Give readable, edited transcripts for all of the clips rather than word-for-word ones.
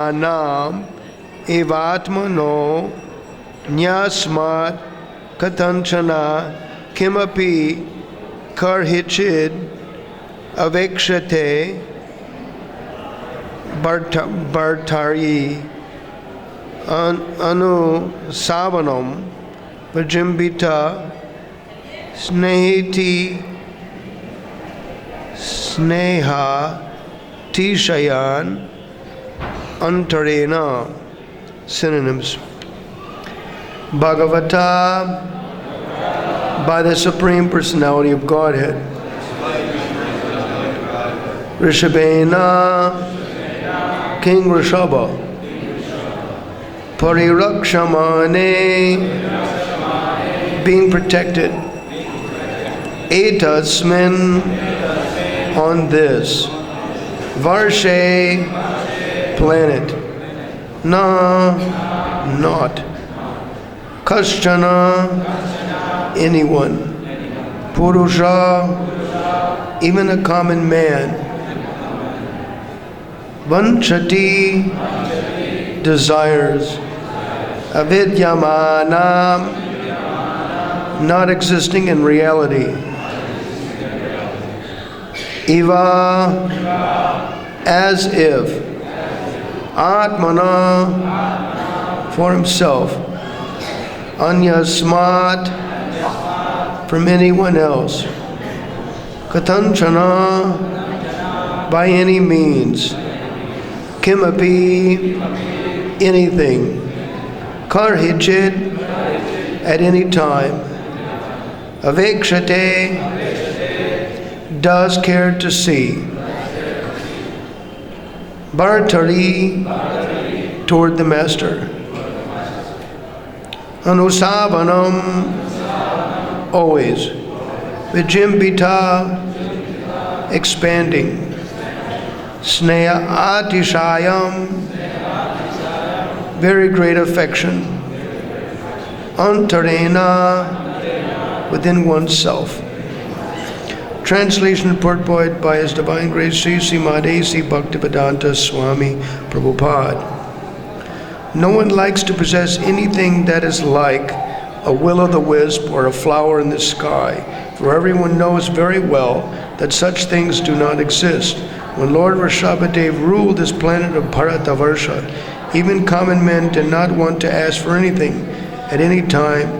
Anam evatmano nyasmat katanchana kimapi karhichid avekshate bartari anu savanam vajimbita snehiti sneha tishayan antarena. Synonyms. Bhagavata, by the Supreme Personality of Godhead. Rishabhena, King Rishabha. Parirakshamane, being protected. Etasmin, on this. Varshe, planet. Na, not. Kaschana, anyone. Purusha, even a common man. Vanchati, desires. Avidyamana, not existing in reality. Eva, as if. Atmana, for himself. Anyasmat, from anyone else. Katanchana, by any means. Kimapi, anything. Karhichit, at any time. Avekshate, does care to see. Bhartari, toward the master. Anusavanam, always. Vijimbita, expanding. Sneha atishayam, very great affection. Antarena, within oneself. Translation and purport by His Divine Grace Sri Srimad A.C. Bhaktivedanta Swami Prabhupada. No one likes to possess anything that is like a will-o'-the-wisp or a flower in the sky, for everyone knows very well that such things do not exist. When Lord Rishabhadev ruled this planet of Bharatavarsha, even common men did not want to ask for anything at any time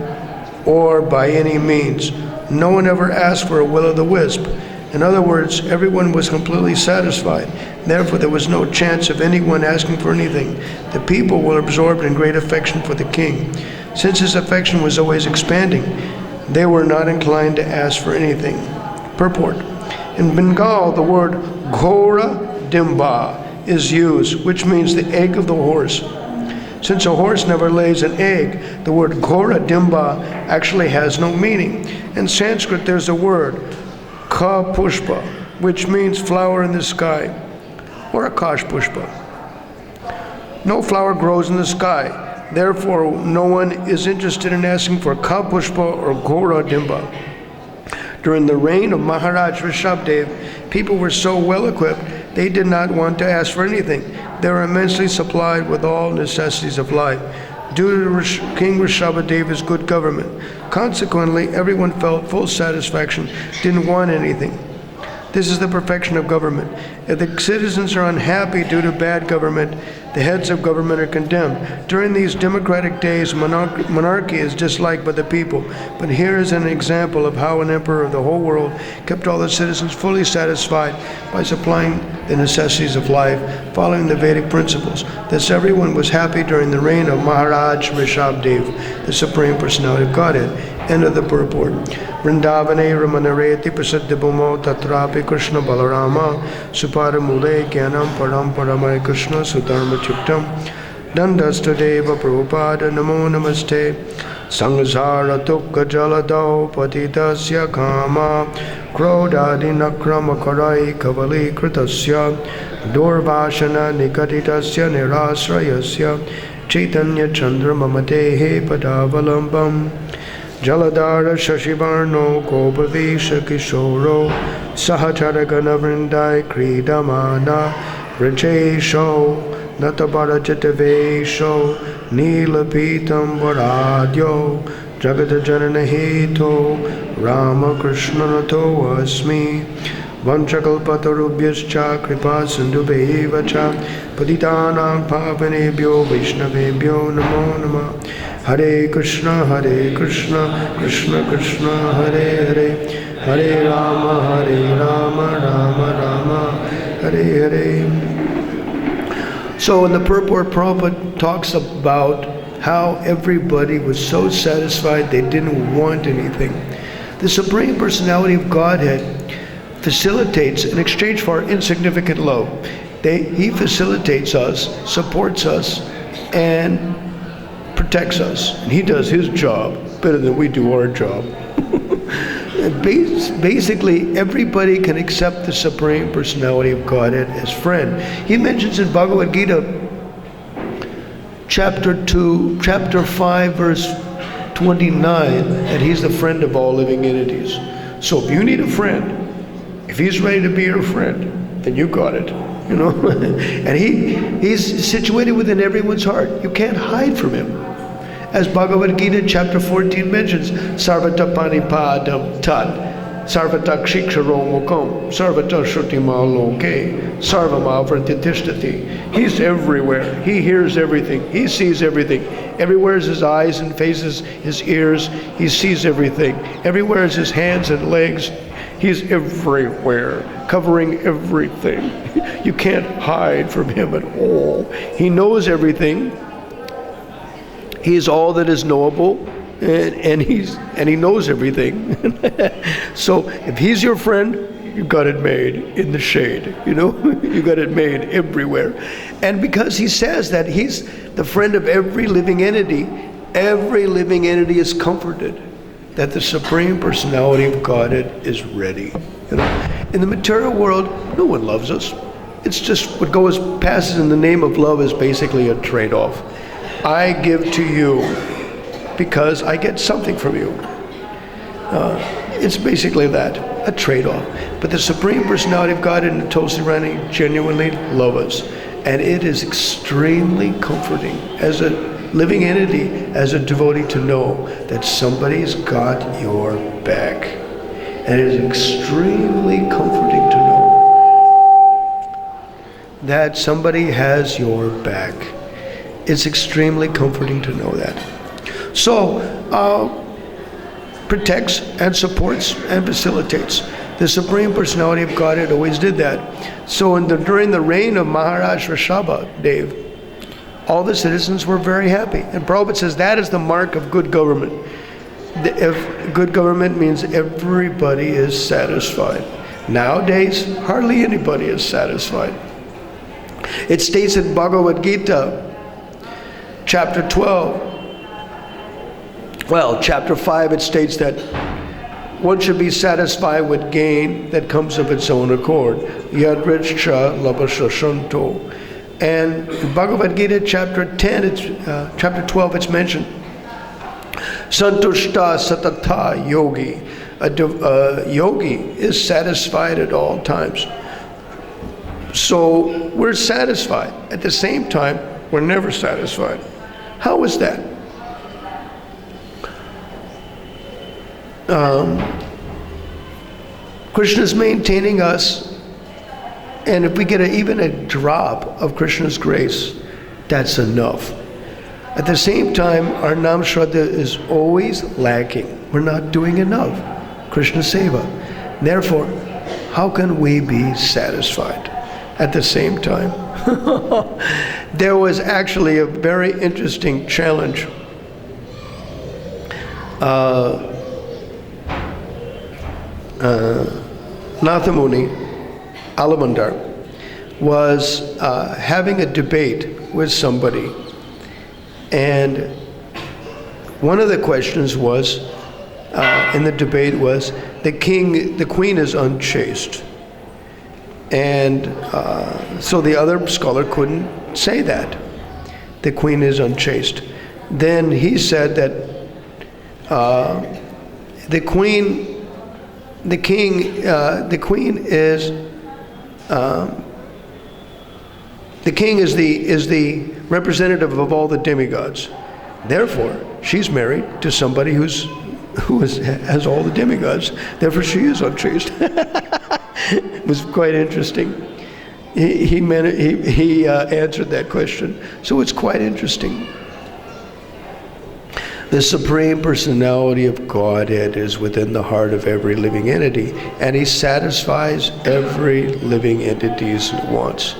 or by any means. No one ever asked for a will-o'-the-wisp. In other words, everyone was completely satisfied. Therefore, there was no chance of anyone asking for anything. The people were absorbed in great affection for the king. Since his affection was always expanding, they were not inclined to ask for anything. Purport. In Bengal, the word Ghora Dimba is used, which means the egg of the horse. Since a horse never lays an egg, the word Ghora Dimba actually has no meaning. In Sanskrit, there's a word, Ka Pushpa, which means flower in the sky, or Akash Pushpa. No flower grows in the sky. Therefore, no one is interested in asking for Ka Pushpa or Ghora Dimba. During the reign of Maharaj Rishabdev, people were so well equipped, they did not want to ask for anything. They were immensely supplied with all necessities of life, due to King Rishabhadeva's good government. Consequently, everyone felt full satisfaction, didn't want anything. This is the perfection of government. If the citizens are unhappy due to bad government, the heads of government are condemned. During these democratic days, monarchy is disliked by the people. But here is an example of how an emperor of the whole world kept all the citizens fully satisfied by supplying the necessities of life, following the Vedic principles. Thus everyone was happy during the reign of Maharaj Rishabdev, the Supreme Personality of Godhead. End of the purport. Vrindavane Ramanareti Prasiddha Bhumo Tatrapi Krishna Balarama Suparamule Gyanam Param Paramay Krishna Sudharma Chiptam Dandastadeva Prabhupada Namo Namaste Sanghasara Tukka Jalado Patitasya Kama Krodadi Nakrama Karai Kavali Kritasya Durvashana Nikatitasya Nirasrayasya Chaitanya Chandra Mamadehe Padavalambam Jaladara Shashivarno Gopavesha Kishoro Sahajaragana Vrindai Kridamana Vrajesho Natabarajatavesho Nilapitam Varadyo Jagadajananaheto Ramakrishnato Asmi Vanchakalpatarubhyascha Kripa Sindhubheva cha Patitanam Pavanebhyo Vaishnavebhyo Namo Namah. Hare Krishna, Krishna Krishna, Hare Hare, Hare Rama, Rama Rama, Hare Hare. So in the purport, Prabhupada talks about how everybody was so satisfied they didn't want anything. The Supreme Personality of Godhead facilitates, in exchange for our insignificant love, He facilitates us, supports us, and protects us. And He does His job better than we do our job. Basically, everybody can accept the Supreme Personality of Godhead as friend. He mentions in Bhagavad Gita, chapter 5, verse 29, that He's the friend of all living entities. So if you need a friend, if He's ready to be your friend, then you got it. You know, and He's situated within everyone's heart. You can't hide from Him. As Bhagavad Gita chapter 14 mentions, Sarvata Panipadam Tat, Sarvata Kshiksharo Mukam, Sarvata Shrutima Loke, Sarvama Vratitishtati. He's everywhere. He hears everything. He sees everything. Everywhere is His eyes and faces, His ears. He sees everything. Everywhere is His hands and legs. He's everywhere, covering everything. You can't hide from Him at all. He knows everything. He is all that is knowable, and He knows everything. So if He's your friend, you got it made in the shade. You know, you got it made everywhere. And because He says that He's the friend of every living entity is comforted that the Supreme Personality of Godhead is ready. You know, in the material world, no one loves us. It's just what passes in the name of love is basically a trade-off. I give to you because I get something from you. It's basically that, a trade-off. But the Supreme Personality of God and the Tulsi Rani genuinely love us. And it is extremely comforting as a living entity, as a devotee, to know that somebody's got your back. And it is extremely comforting to know that somebody has your back. It's extremely comforting to know that. So, protects and supports and facilitates. The Supreme Personality of Godhead always did that. So during the reign of Maharaj Rishabha Dev, all the citizens were very happy. And Prabhupada says that is the mark of good government. If good government means everybody is satisfied. Nowadays, hardly anybody is satisfied. It states in Bhagavad Gita, chapter 12, chapter 5, it states that one should be satisfied with gain that comes of its own accord. Yadricha labhasashanto. And in Bhagavad Gita, chapter 12, it's mentioned, Santushta satata yogi. A yogi is satisfied at all times. So we're satisfied. At the same time, we're never satisfied. How is that? Krishna's maintaining us, and if we get even a drop of Krishna's grace, that's enough. At the same time, our Nam Shraddha is always lacking. We're not doing enough Krishna Seva. Therefore, how can we be satisfied at the same time? There was actually a very interesting challenge. Nathamuni Alamandar was having a debate with somebody, and one of the questions was in the debate was the queen is unchaste, and so the other scholar couldn't say that the queen is unchaste. Then he said that the queen is The king is the representative of all the demigods. Therefore, she's married to somebody who has all the demigods. Therefore, she is unchaste. It was quite interesting. He answered that question. So it's quite interesting. The Supreme Personality of Godhead is within the heart of every living entity, and He satisfies every living entity's wants.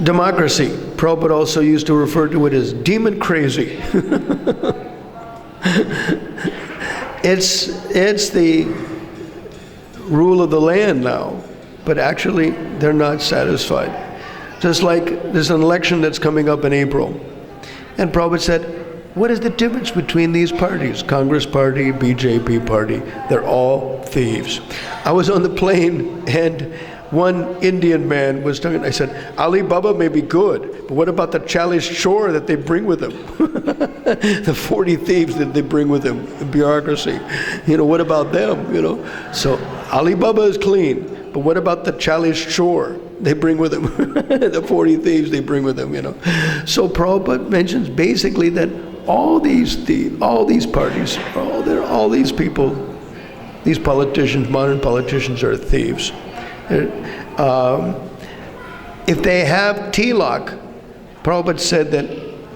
Democracy. Prabhupada also used to refer to it as demon crazy. It's the rule of the land now, but actually they're not satisfied. Just like there's an election that's coming up in April, and Prabhupada said, what is the difference between these parties? Congress Party, BJP Party, they're all thieves. I was on the plane and one Indian man was talking, I said, Ali Baba may be good, but what about the Chalice Chor that they bring with them? The 40 thieves that they bring with them, the bureaucracy. What about them, So Ali Baba is clean, but what about the Chalice Chor they bring with them? The 40 thieves they bring with them, So Prabhupada mentions basically that all these parties, all these people, these politicians, modern politicians are thieves. If they have tilak, Prabhupada said that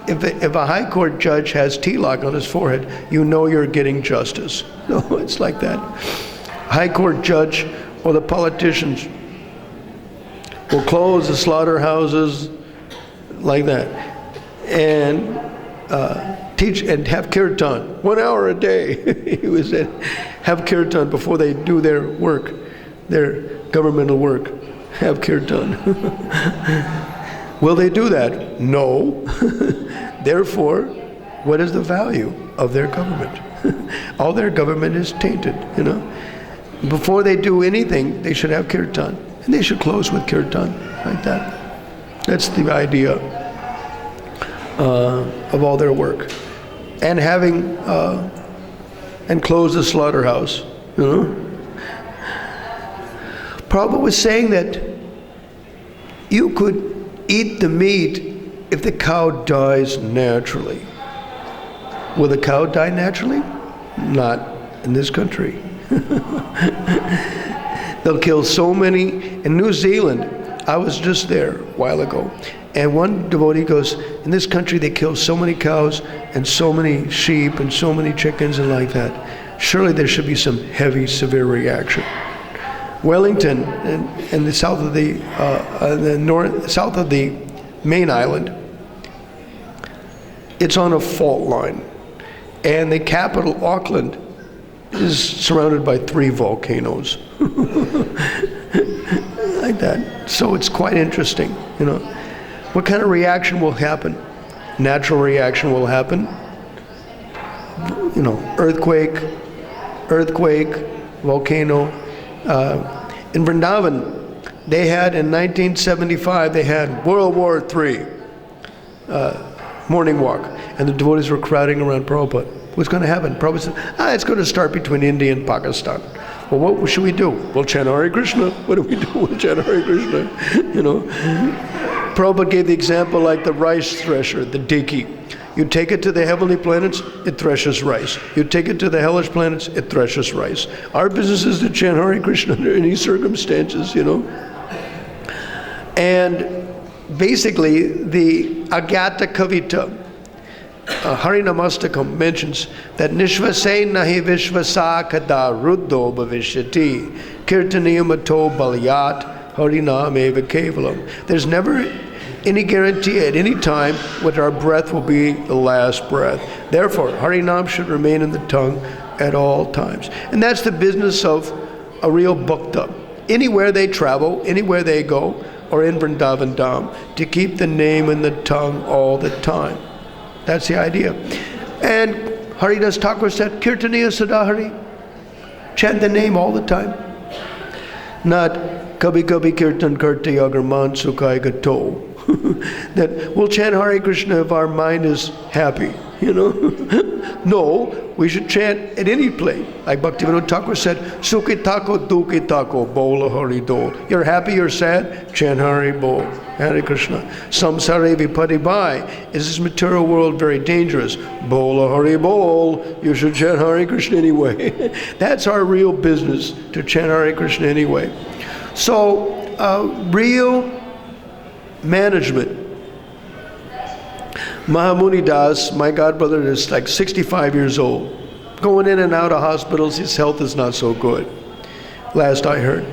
if a high court judge has tilak on his forehead, you're getting justice. No, it's like that. High court judge or the politicians will close the slaughterhouses like that, and teach and have kirtan 1 hour a day. He was said, have kirtan before they do their work, their governmental work. Have kirtan. Will they do that? No. Therefore, what is the value of their government? All their government is tainted, Before they do anything, they should have kirtan. And they should close with kirtan, like that. That's the idea of all their work. And having, and close the slaughterhouse, Prabhupada was saying that you could eat the meat if the cow dies naturally. Will the cow die naturally? Not in this country. They'll kill so many. In New Zealand, I was just there a while ago, and one devotee goes, in this country they kill so many cows and so many sheep and so many chickens and like that. Surely there should be some heavy, severe reaction. Wellington, in the south of the south of the main island, it's on a fault line, and the capital, Auckland, is surrounded by 3 volcanoes. Like that. So it's quite interesting, What kind of reaction will happen? Natural reaction will happen. Earthquake, volcano. In Vrindavan, they had, in 1975, they had World War III morning walk, and the devotees were crowding around Prabhupada. What's going to happen? Prabhupada said, it's going to start between India and Pakistan. Well, what should we do? We'll chant Hare Krishna. What do we do? We'll chant Hare Krishna. Prabhupada gave the example like the rice thresher, the diki. You take it to the heavenly planets, it threshes rice. You take it to the hellish planets, it threshes rice. Our business is to chant Hare Krishna under any circumstances, And basically, the Agyata Kavita, Harinamastakam, mentions that Nishvase nahi vishvasa kada ruddho bhavishyati kirtaniyamato balyat harinam eva kevalam. There's never any guarantee at any time what our breath will be the last breath. Therefore, Harinam should remain in the tongue at all times. And that's the business of a real bhakta. Anywhere they travel, anywhere they go, or in Vrindavan Dham, to keep the name in the tongue all the time. That's the idea. And Haridas Thakur said, Kirtaniya Sadahari, chant the name all the time. Not Kabhi Kabhi Kirtan Karte Agar Man Sukhai Gato. That we'll chant Hare Krishna if our mind is happy. you know. No, we should chant at any place. Like Bhaktivinoda Thakur said, Sukhi Thako, Dukhi Thako, Bola Hari Dol. You're happy, you're sad, chant Hari Bol, Hare Krishna. Samsare Vipati Bhai. Is this material world very dangerous? Bola Hari Bol. You should chant Hare Krishna anyway. That's our real business, to chant Hare Krishna anyway. So, real management. Mahamuni Das, my godbrother, is like 65 years old. Going in and out of hospitals, his health is not so good, last I heard.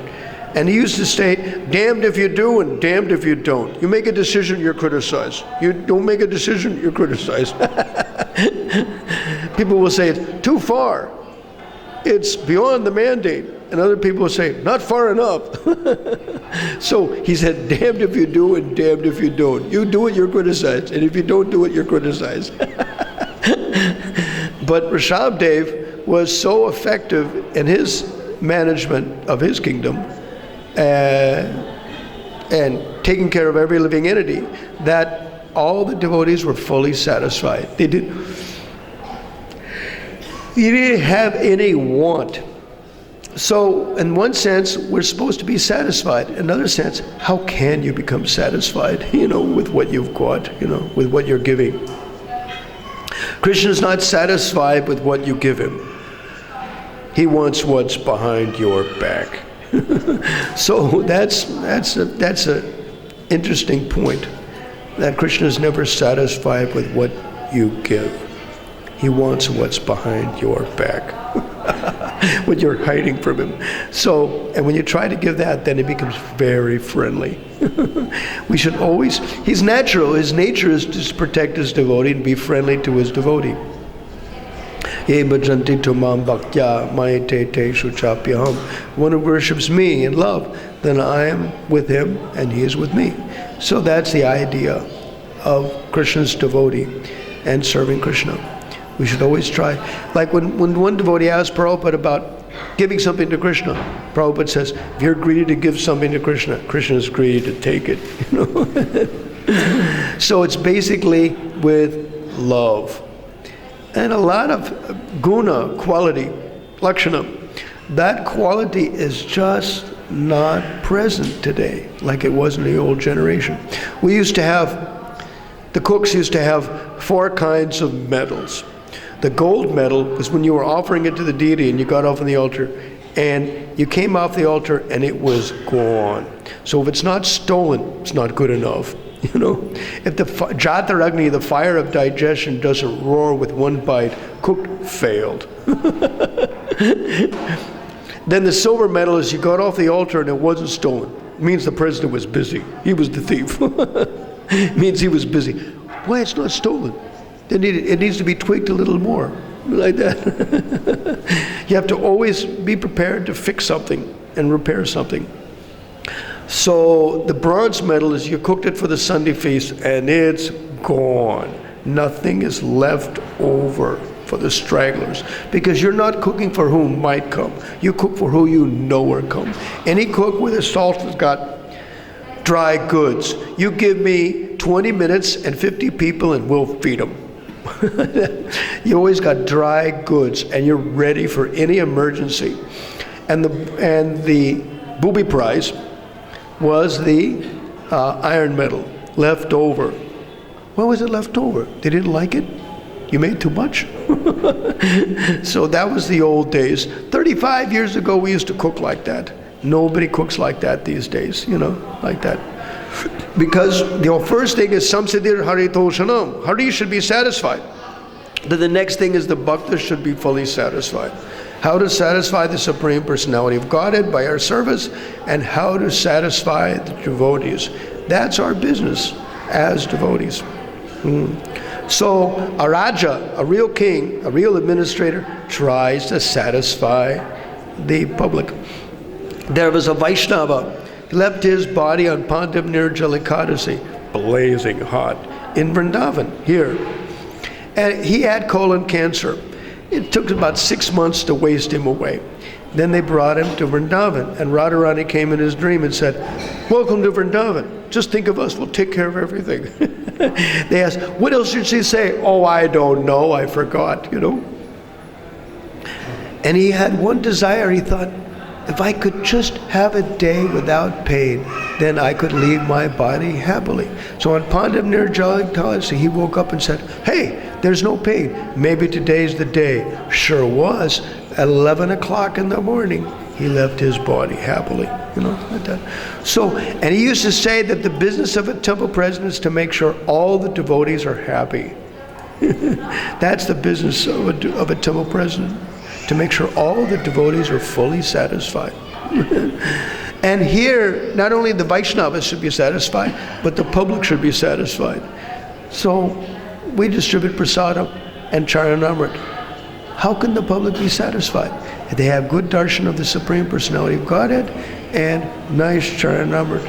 And he used to state, damned if you do and damned if you don't. You make a decision, you're criticized. You don't make a decision, you're criticized. People will say, it's too far. It's beyond the mandate. And other people will say, not far enough. So he said, damned if you do and damned if you don't. You do it, you're criticized. And if you don't do it, you're criticized. But Rishabdev was so effective in his management of his kingdom and taking care of every living entity that all the devotees were fully satisfied. He didn't have any want. So, in one sense, we're supposed to be satisfied. In another sense, how can you become satisfied, with what you've got, with what you're giving? Krishna is not satisfied with what you give him. He wants what's behind your back. So that's a interesting point, that Krishna is never satisfied with what you give. He wants what's behind your back. What you're hiding from him. So, and when you try to give that, then it becomes very friendly. We should always, he's natural, his nature is to protect his devotee and be friendly to his devotee. Ye bhajanti tumam bhaktya mayate te shuchapyaham. One who worships me in love, then I am with him and he is with me. So that's the idea of Krishna's devotee and serving Krishna. We should always try. Like when one devotee asked Prabhupada about giving something to Krishna, Prabhupada says, if you're greedy to give something to Krishna, Krishna is greedy to take it. So it's basically with love. And a lot of guna, quality, lakshana, that quality is just not present today like it was in the old generation. We used to have, the cooks used to have 4 kinds of medals. The gold medal was when you were offering it to the deity and you got off on the altar and you came off the altar and it was gone. So if it's not stolen, it's not good enough. If the Jataragni, the fire of digestion, doesn't roar with one bite, cooked failed. Then the silver medal is you got off the altar and it wasn't stolen. It means the president was busy. He was the thief. It means he was busy. Why it's not stolen? It needs to be tweaked a little more, like that. You have to always be prepared to fix something and repair something. So the bronze medal is you cooked it for the Sunday feast and it's gone. Nothing is left over for the stragglers, because you're not cooking for who might come. You cook for who you know are come. Any cook with a salt has got dry goods. You give me 20 minutes and 50 people and we'll feed them. You always got dry goods and you're ready for any emergency. And the booby prize was the iron medal left over. Why was it left over? They didn't like it? You made too much? So that was the old days. 35 years ago we used to cook like that. Nobody cooks like that these days, like that. Because the first thing is samsiddhir harito shanam. Hari should be satisfied. Then the next thing is the bhakta should be fully satisfied. How to satisfy the Supreme Personality of Godhead by our service, and how to satisfy the devotees. That's our business as devotees. So a Raja, a real king, a real administrator, tries to satisfy the public. There was a Vaishnava. He left his body on Pandav Nirjalikadasi, blazing hot, in Vrindavan, here. And he had colon cancer. It took about 6 months to waste him away. Then they brought him to Vrindavan, and Radharani came in his dream and said, "Welcome to Vrindavan." just think of us, we'll take care of everything. They asked, what else should she say? Oh, I don't know, I forgot, And he had one desire. He thought, if I could just have a day without pain, then I could leave my body happily. So on Pandav Nirjala Ekadasi, he woke up and said, hey, there's no pain. Maybe today's the day. Sure was. At 11 o'clock in the morning, he left his body happily. Like that. So, and he used to say that the business of a temple president is to make sure all the devotees are happy. That's the business of a temple president. To make sure all the devotees are fully satisfied. And here, not only the Vaishnavas should be satisfied, but the public should be satisfied. So we distribute prasadam and charanamrit. How can the public be satisfied? If they have good darshan of the Supreme Personality of Godhead and nice charanamrit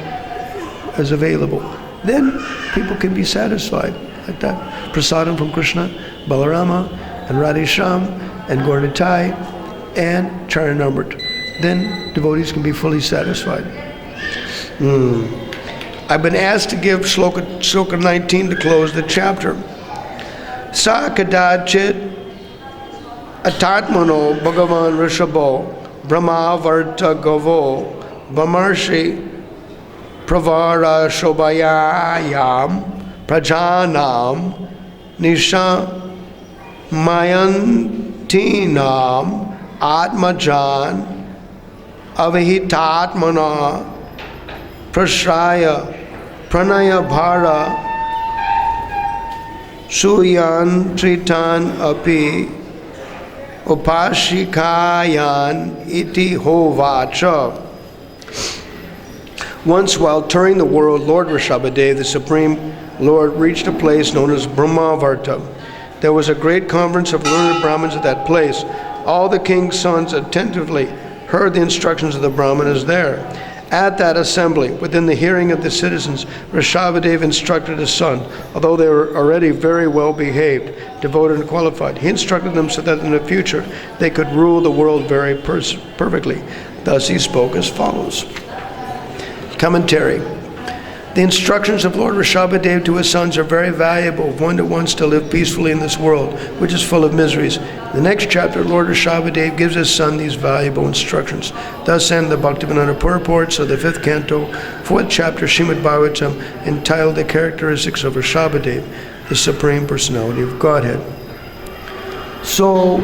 is available. Then people can be satisfied like that. Prasadam from Krishna, Balarama, and Radhesham, and Gauranitai, and Charanamrit. Then devotees can be fully satisfied. I've been asked to give Shloka 19 to close the chapter. Sa kadachit atatmano bhagavan rishabho brahma varta gavo vamarshi pravara shobhayayam prajanam nisha mayantinam atmajan avahitatmana prashraya pranaya bhara suyantritan api upashikayan iti hovacha. Once while touring the world, Lord Rishabhadev, the Supreme Lord, reached a place known as Brahmavarta. There was a great conference of learned Brahmins at that place. All the king's sons attentively heard the instructions of the Brahmanas there. At that assembly, within the hearing of the citizens, Rishabhadev instructed his son, although they were already very well behaved, devoted and qualified. He instructed them so that in the future they could rule the world very perfectly. Thus he spoke as follows. Commentary. The instructions of Lord Rishabhadev to his sons are very valuable of one that wants to live peacefully in this world, which is full of miseries. In the next chapter, Lord Rishabhadev gives his son these valuable instructions. Thus end the Bhaktivedanta purports of the 5th canto, 4th chapter, Srimad Bhagavatam, entitled The Characteristics of Rishabhadev, the Supreme Personality of Godhead. So,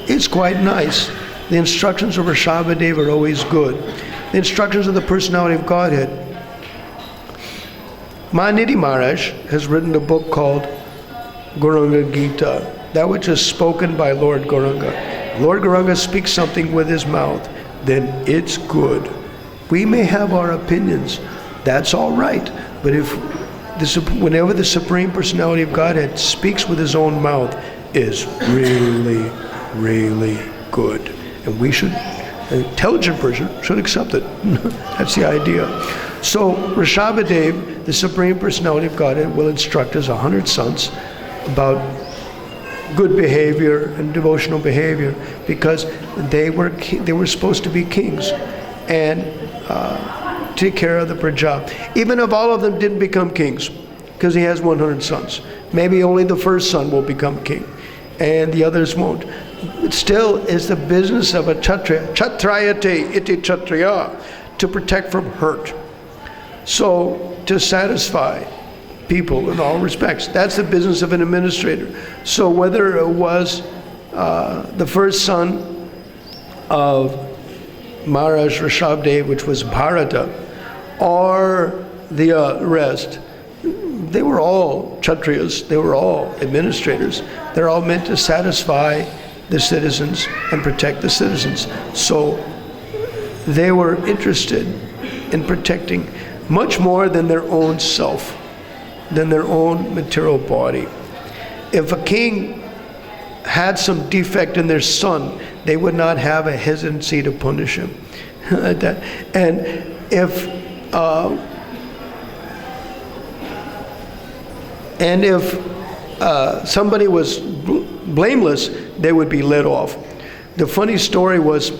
it's quite nice. The instructions of Rishabhadev are always good. The instructions of the Personality of Godhead. Manidhi Maharaj has written a book called Gauranga Gita, that which is spoken by Lord Gauranga. Lord Gauranga speaks something with his mouth, then it's good. We may have our opinions, that's all right, but whenever the Supreme Personality of Godhead speaks with his own mouth, is really, really good. And we should, an intelligent person should accept it. That's the idea. So Rishabhadev, the Supreme Personality of Godhead, will instruct his 100 sons about good behavior and devotional behavior, because they were supposed to be kings and take care of the praja. Even if all of them didn't become kings, because he has 100 sons, maybe only the first son will become king and the others won't. It still is the business of a kshatriya, kshatrayate iti kshatriya, to protect from hurt. So, to satisfy people in all respects. That's the business of an administrator. So whether it was the first son of Maharaj Rishabhadev, which was Bharata, or the rest, they were all kshatriyas, they were all administrators. They're all meant to satisfy the citizens and protect the citizens. So they were interested in protecting much more than their own self, than their own material body. If a king had some defect in their son, they would not have a hesitancy to punish him. And if somebody was blameless, they would be let off. The funny story was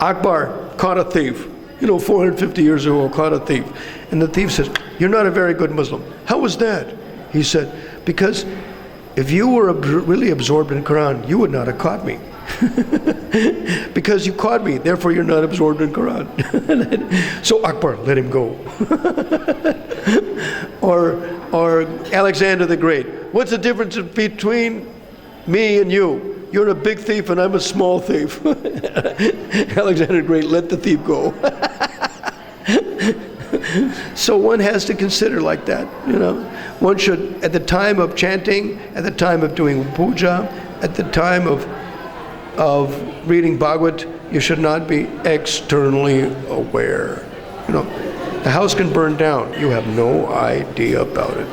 Akbar caught a thief. 450 years ago, caught a thief. And the thief says, "You're not a very good Muslim." "How was that?" He said, "Because if you were really absorbed in Quran, you would not have caught me." "Because you caught me, therefore you're not absorbed in Quran." So Akbar let him go. Or Alexander the Great, "What's the difference between me and you? You're a big thief and I'm a small thief." Alexander the Great let the thief go. So one has to consider like that, One should, at the time of chanting, at the time of doing puja, at the time of reading Bhagavad, you should not be externally aware. The house can burn down. You have no idea about it.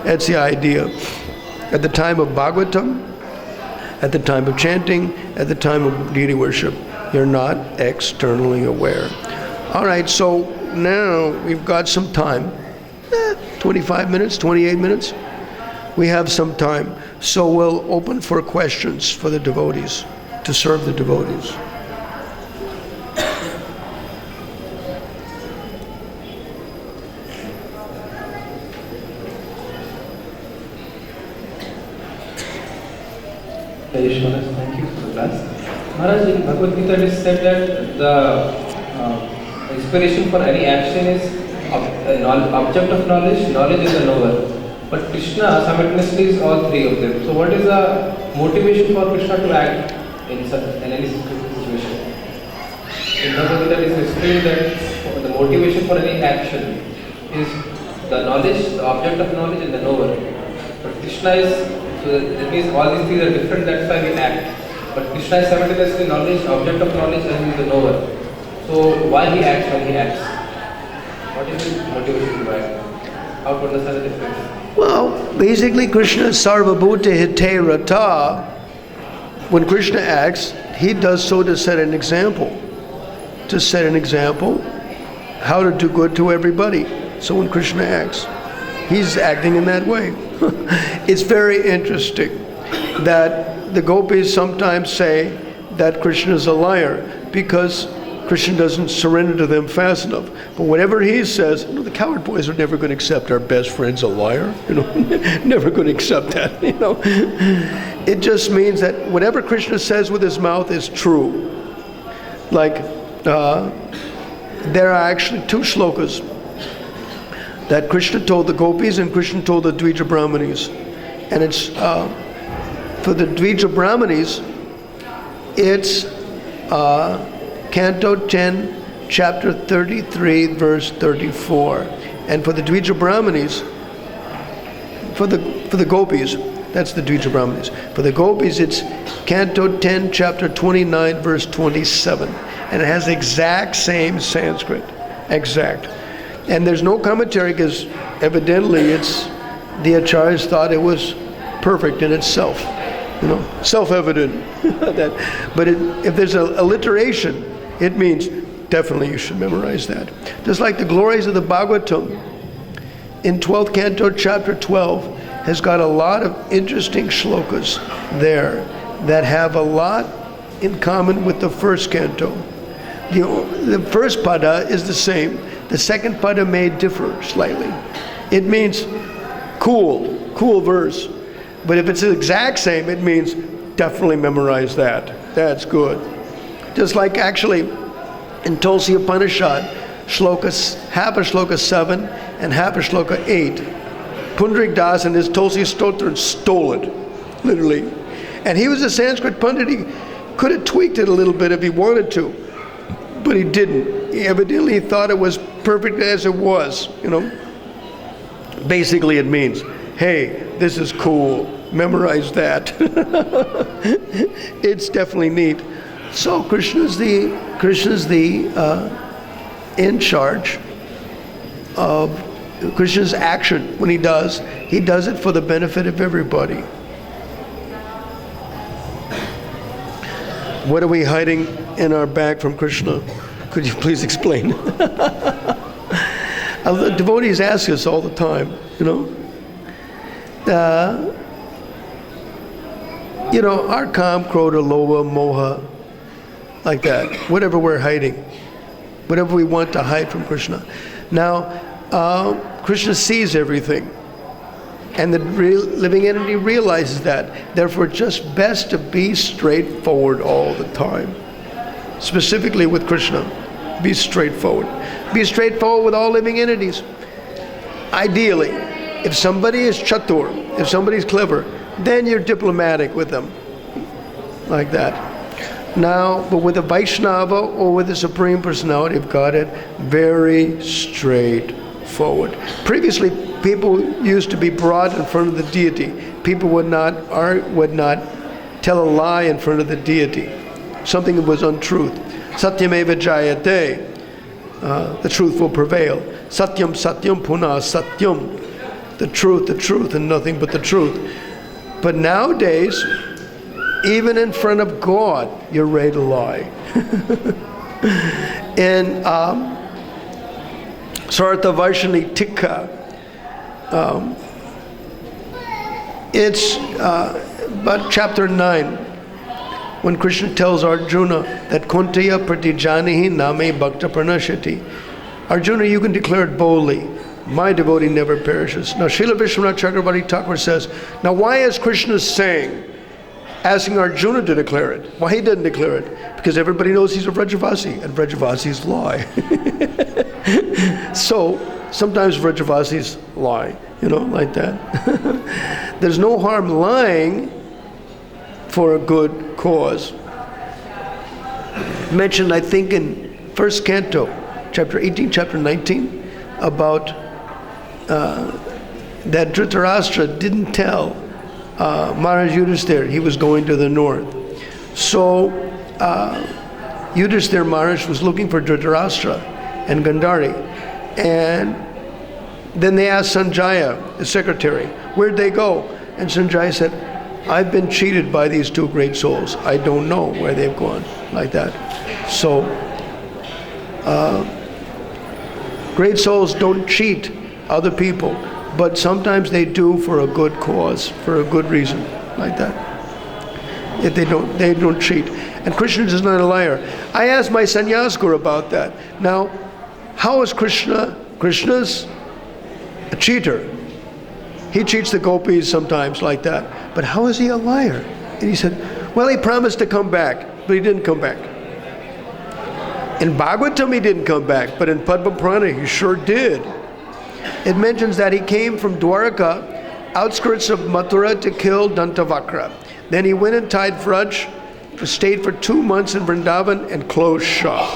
That's the idea. At the time of Bhagavatam, at the time of chanting, at the time of deity worship, you're not externally aware. All right, so now we've got some time. 25 minutes, 28 minutes. We have some time. So we'll open for questions for the devotees, to serve the devotees. Thank you for the class. Maharaj, in Bhagavad Gita it is said that the inspiration for any action is object of knowledge, knowledge is the knower. But Krishna simultaneously is all three of them. So what is the motivation for Krishna to act in any situation? In Bhagavad Gita it is explained that the motivation for any action is the knowledge, the object of knowledge and the knower. But Krishna is, so that means all these three are different, that's why we act. But Krishna is simultaneously knowledge, object of knowledge and he is the knower. So why he acts when he acts? What is his motivation to act? How to understand the difference? Well, basically Krishna is sarvabhuta hite rata. When Krishna acts, he does so to set an example. To set an example how to do good to everybody. So when Krishna acts, he's acting in that way. It's very interesting that the gopis sometimes say that Krishna is a liar because Krishna doesn't surrender to them fast enough. But whatever he says, the coward boys are never going to accept our best friend's a liar. Never going to accept that. It just means that whatever Krishna says with his mouth is true. Like there are actually two shlokas that Krishna told the gopis and Krishna told the Dvija Brahmanis. And it's, for the Dvija Brahmanis, it's Canto 10, chapter 33, verse 34. And for the Dvija Brahmanis, for the gopis, that's the Dvija Brahmanis. For the gopis, it's Canto 10, chapter 29, verse 27. And it has the exact same Sanskrit. Exact. And there's no commentary because evidently the acharyas thought it was perfect in itself, self-evident. But if there's a alliteration, it means definitely you should memorize that. Just like the glories of the Bhagavatam in 12th canto, chapter 12, has got a lot of interesting shlokas there that have a lot in common with the first canto. The first pada is the same. The second pada may differ slightly. It means cool verse. But if it's the exact same, it means definitely memorize that. That's good. Just like actually in Tulsi Upanishad, half of shloka 7 and half of shloka 8, Pundarik Das and his Tulsi Stotra stole it, literally. And he was a Sanskrit Pandit. He could have tweaked it a little bit if he wanted to, but he didn't. He evidently thought it was perfect as it was, Basically it means, hey, this is cool, memorize that. It's definitely neat. So Krishna's the in charge of Krishna's action. When he does it for the benefit of everybody. What are we hiding in our bag from Krishna? Could you please explain? The devotees ask us all the time, our kam, krodha, lobha, moha, like that, whatever we're hiding. whatever we want to hide from Krishna. Now, Krishna sees everything, and the living entity realizes that. Therefore, it's just best to be straightforward all the time. Specifically with Krishna, be straightforward. Be straightforward with all living entities. Ideally, if somebody is chatur, if somebody's clever, then you're diplomatic with them, like that. Now, but with a Vaishnava or with the Supreme Personality of Godhead, very straightforward. Previously, people used to be brought in front of the deity. People would not tell a lie in front of the deity. Something that was untruth. Satyameva jayate. The truth will prevail. Satyam satyam punah satyam. The truth, and nothing but the truth. But nowadays, even in front of God, you're ready to lie. In Sartha Vaishani Tikka, it's about chapter 9, when Krishna tells Arjuna that Kuntaya Pratijanihi Name Bhakta Pranashati. Arjuna, you can declare it boldly. My devotee never perishes. Now, Srila Vishwanath Chakravarti Thakur says, now why is Krishna asking Arjuna to declare it? Why he didn't declare it? Because everybody knows he's a Vrajavasi, and Vrajavasis lie. So, sometimes Vrajavasis lie, like that. There's no harm lying for a good cause. Mentioned, I think, in first canto, chapter 18, chapter 19, about that Dhritarashtra didn't tell Maharaj Yudhisthira he was going to the north. So Yudhisthira Maharaj was looking for Dhritarashtra and Gandhari. And then they asked Sanjaya, the secretary, where'd they go? And Sanjaya said, I've been cheated by these two great souls. I don't know where they've gone, like that. So, great souls don't cheat other people, but sometimes they do for a good cause, for a good reason, like that. If they don't cheat. And Krishna is not a liar. I asked my sannyas guru about that. Now, how is Krishna? Krishna's a cheater. He cheats the gopis sometimes, like that. But how is he a liar? And he said, well, he promised to come back, but he didn't come back. In Bhagavatam, he didn't come back, but in Padma Purana, he sure did. It mentions that he came from Dwaraka, outskirts of Mathura, to kill Dantavakra. Then he went and tied Vraj, stayed for 2 months in Vrindavan, and closed shop.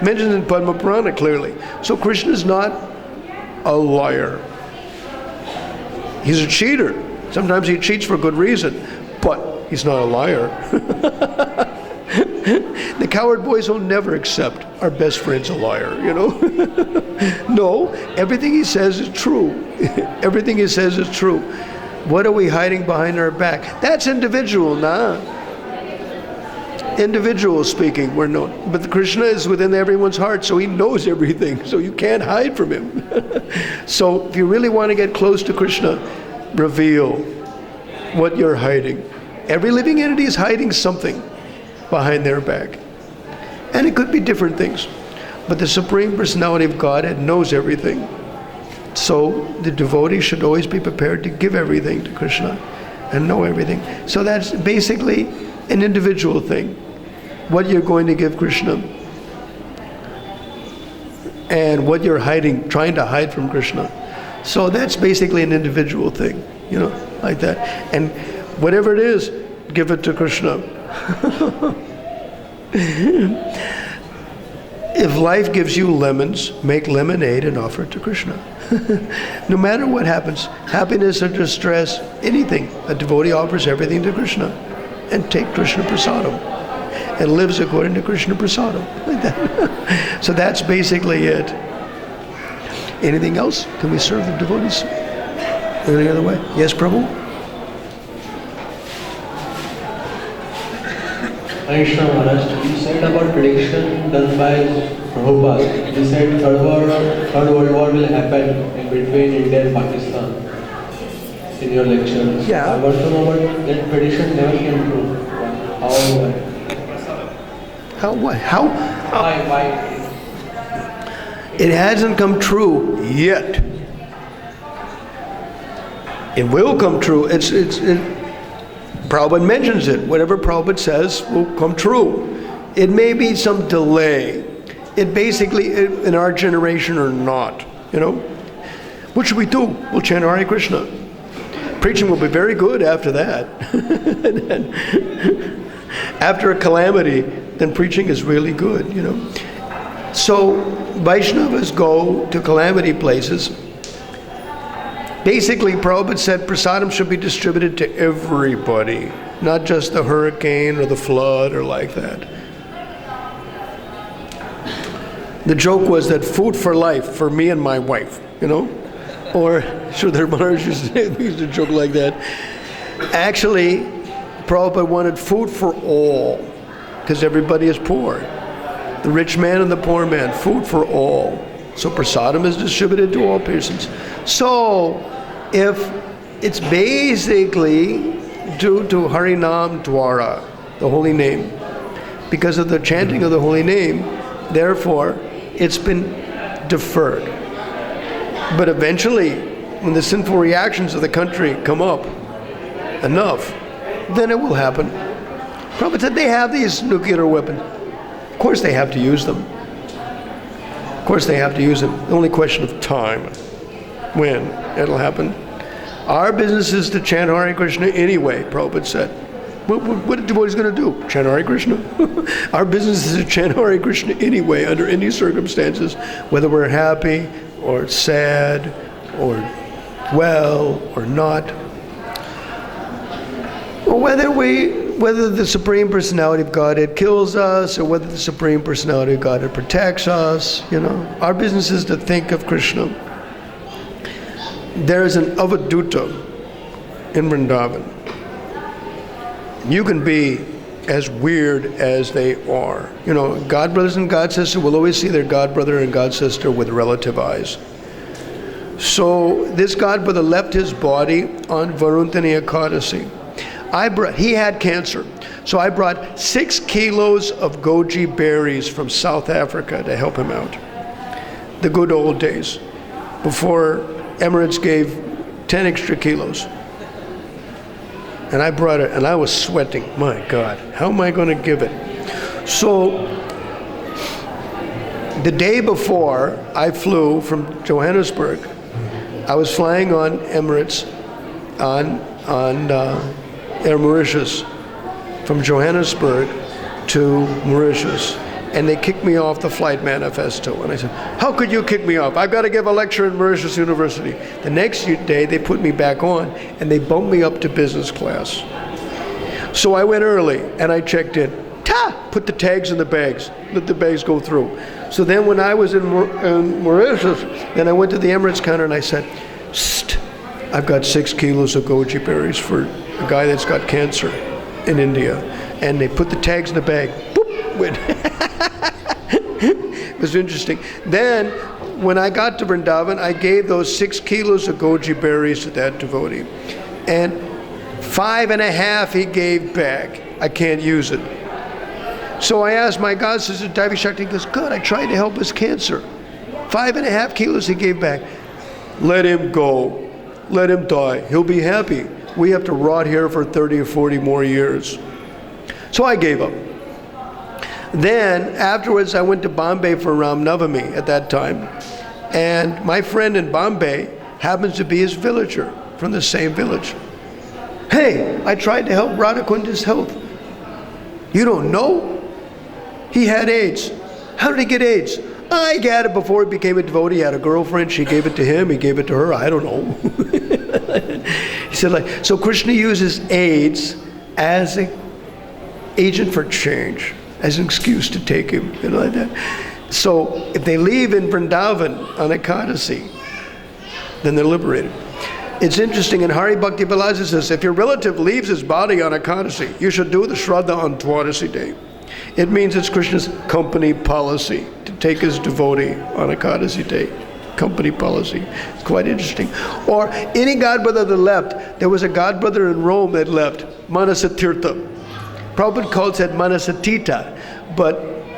Mentioned in Padma Purana clearly. So Krishna is not a liar. He's a cheater. Sometimes he cheats for good reason, but he's not a liar. The coward boys will never accept our best friend's a liar, No, everything he says is true. Everything he says is true. What are we hiding behind our back? That's individual, Individual speaking, we're known. But Krishna is within everyone's heart, so he knows everything, so you can't hide from him. So if you really want to get close to Krishna, reveal what you're hiding. Every living entity is hiding something behind their back. And it could be different things. But the Supreme Personality of Godhead knows everything. So the devotee should always be prepared to give everything to Krishna and know everything. So that's basically an individual thing. What you're going to give Krishna and what you're hiding, trying to hide from Krishna. So that's basically an individual thing, like that. And whatever it is, give it to Krishna. If life gives you lemons, make lemonade and offer it to Krishna. No matter what happens, happiness or distress, anything, a devotee offers everything to Krishna and take Krishna prasadam and lives according to Krishna prasadam. Like that. So that's basically it. Anything else? Can we serve the devotees any other way? Yes, Prabhu? Krishna Maharaj, you said about prediction done by Prabhupada. You said third world war will happen in between India and Pakistan in your lecture. Yeah. I want to know about that prediction never came true. How? How what? Why? It hasn't come true yet. It will come true. Prabhupada mentions it. Whatever Prabhupada says will come true. It may be some delay. It basically, in our generation or not, What should we do? We'll chant Hare Krishna. Preaching will be very good after that. And then, after a calamity, then preaching is really good, So Vaishnavas go to calamity places. Basically, Prabhupada said prasadam should be distributed to everybody, not just the hurricane or the flood or like that. The joke was that food for life for me and my wife, Or Sridhar Maharaj used to joke like that. Actually, Prabhupada wanted food for all, because everybody is poor. The rich man and the poor man, food for all. So prasadam is distributed to all persons. So, if it's basically due to Harinam Dwara, the holy name, because of the chanting of the holy name, therefore, it's been deferred. But eventually, when the sinful reactions of the country come up enough, then it will happen. Prabhupada said they have these nuclear weapons. Of course they have to use them. Of course they have to use them. The only question of time. When it'll happen. Our business is to chant Hare Krishna anyway, Prabhupada said. What are devotees going to do? Chant Hare Krishna? Our business is to chant Hare Krishna anyway, under any circumstances, whether we're happy or sad or well or not. Or whether the Supreme Personality of Godhead kills us or whether the Supreme Personality of Godhead protects us, Our business is to think of Krishna. There is an Avaduta in Vrindavan. You can be as weird as they are. God brothers and God sisters will always see their God brother and God sister with relative eyes. So this God brother left his body on Varuntani Ekadasi. He had cancer. So I brought 6 kilos of goji berries from South Africa to help him out. The good old days, before Emirates gave 10 extra kilos. And I brought it, and I was sweating. My God, how am I going to give it? So, the day before I flew from Johannesburg, I was flying on Emirates on Air Mauritius from Johannesburg to Mauritius. And they kicked me off the flight manifesto. And I said, how could you kick me off? I've got to give a lecture in Mauritius University. The next day, they put me back on, and they bumped me up to business class. So I went early, and I checked in. Put the tags in the bags. Let the bags go through. So then when I was in Mauritius, then I went to the Emirates counter, and I said, I've got 6 kilos of goji berries for a guy that's got cancer in India. And they put the tags in the bag. Boop, went. It was interesting. Then, when I got to Vrindavan, I gave those 6 kilos of goji berries to that devotee. And 5.5 he gave back. I can't use it. So I asked my God sister, Devi Shakti, he goes, good, I tried to help his cancer. 5.5 kilos he gave back. Let him go. Let him die. He'll be happy. We have to rot here for 30 or 40 more years. So I gave up. Then, afterwards, I went to Bombay for Ram Navami at that time. And my friend in Bombay happens to be his villager from the same village. Hey, I tried to help Radhakunda's health. You don't know? He had AIDS. How did he get AIDS? I got it before he became a devotee. He had a girlfriend. She gave it to him. He gave it to her. I don't know. He said, so Krishna uses AIDS as an agent for change, as an excuse to take him, like that. So if they leave in Vrindavan on Ekadasi, then they're liberated. It's interesting, in Hari Bhakti Vilasa says, if your relative leaves his body on Ekadasi, you should do the Shraddha on Dwadasi day. It means it's Krishna's company policy to take his devotee on Ekadasi day. Company policy. It's quite interesting. Or any godbrother that left, there was a godbrother in Rome that left, Manasatirtha. Prabhupada calls it Manasatita,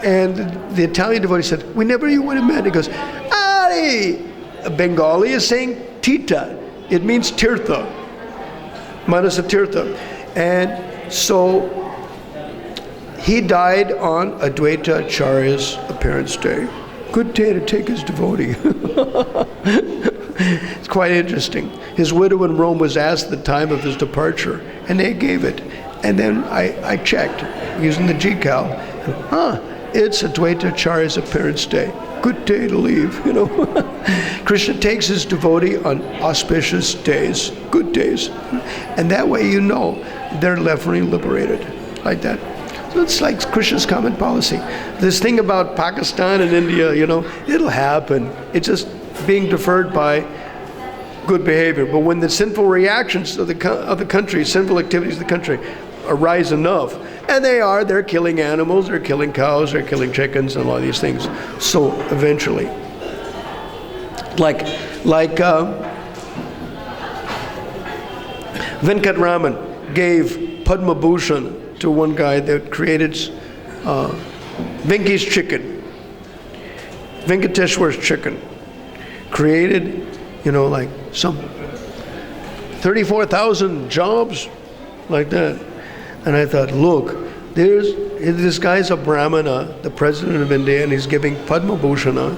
and the Italian devotee said, we never even would have met. He goes, my Bengali is saying Tita. It means Tirtha, Manasa Tirtha. And so he died on Advaita Acharya's appearance day. Good day to take his devotee. It's quite interesting. His widow in Rome was asked the time of his departure, and they gave it. And then I checked using the GCal. It's Advaita Acharya's appearance day. Good day to leave, Krishna takes his devotee on auspicious days, good days. And that way they're left liberated, like that. So it's like Krishna's common policy. This thing about Pakistan and India, it'll happen. It's just being deferred by good behavior. But when the sinful reactions of the country, sinful activities of the country arise enough, and they're killing animals, they're killing cows, they're killing chickens, and all these things. So eventually, like Venkatraman gave Padma Bhushan to one guy that created Venki's chicken, Venkateshwar's chicken, created, like some 34,000 jobs, like that. And I thought, look, this guy's a Brahmana, the president of India, and he's giving Padma Bhushana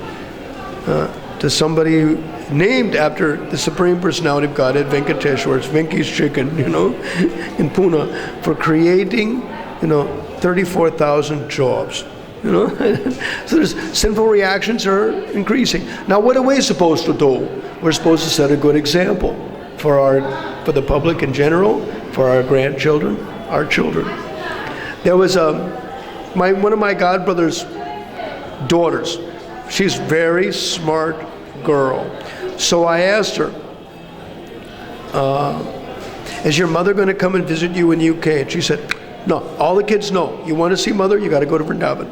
to somebody named after the Supreme Personality of Godhead, Venkateshwar's, Venki's chicken, in Pune, for creating, 34,000 jobs. So there's sinful reactions are increasing. Now, what are we supposed to do? We're supposed to set a good example for the public in general, for our grandchildren, our children. There was one of my godbrother's daughters. She's a very smart girl. So I asked her, is your mother going to come and visit you in the UK? And she said, no, all the kids know. You want to see mother, you got to go to Vrindavan.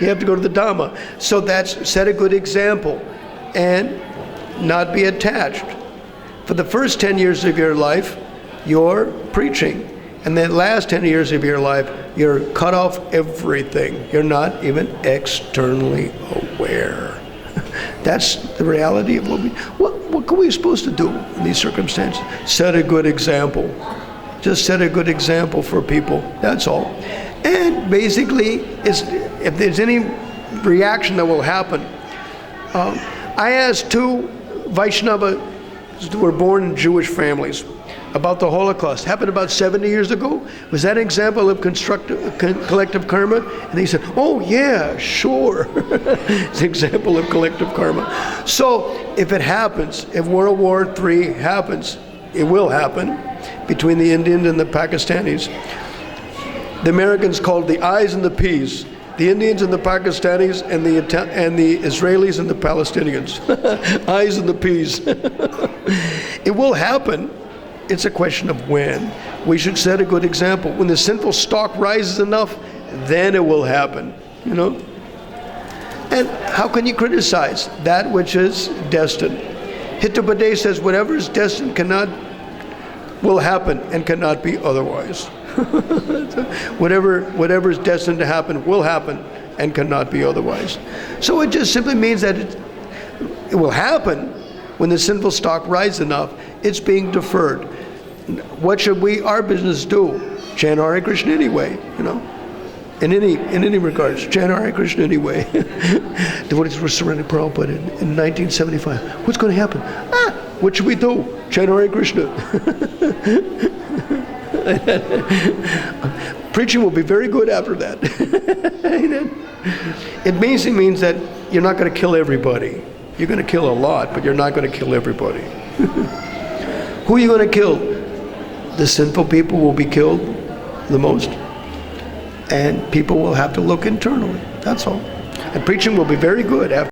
You have to go to the Dhamma. So that's set a good example and not be attached. For the first 10 years of your life, you're preaching. And the last 10 years of your life, you're cut off everything. You're not even externally aware. That's the reality of what are we supposed to do in these circumstances? Set a good example. Just set a good example for people. That's all. And basically, if there's any reaction that will happen, I asked two Vaishnavas who were born in Jewish families about the Holocaust. Happened about 70 years ago. Was that an example of collective karma? And they said, oh yeah, sure. It's an example of collective karma. So if it happens, if World War III happens, it will happen between the Indians and the Pakistanis. The Americans called the I's and the P's. The Indians and the Pakistanis and the Israelis and the Palestinians. I's and the P's. It will happen. It's a question of when. We should set a good example. When the sinful stock rises enough, then it will happen, And how can you criticize that which is destined? Hitopadej says whatever is destined will happen and cannot be otherwise. Whatever is destined to happen will happen and cannot be otherwise. So it just simply means that it will happen when the sinful stock rises enough. It's being deferred. What should our business do? Chant Hare Krishna anyway, In any regards, chant Hare Krishna anyway. Devotees were surrendering Prabhupada in 1975. What's going to happen? What should we do? Chant Hare Krishna. Preaching will be very good after that. It basically means that you're not going to kill everybody. You're going to kill a lot, but you're not going to kill everybody. Who are you going to kill? The sinful people will be killed the most. And people will have to look internally. That's all. And preaching will be very good after.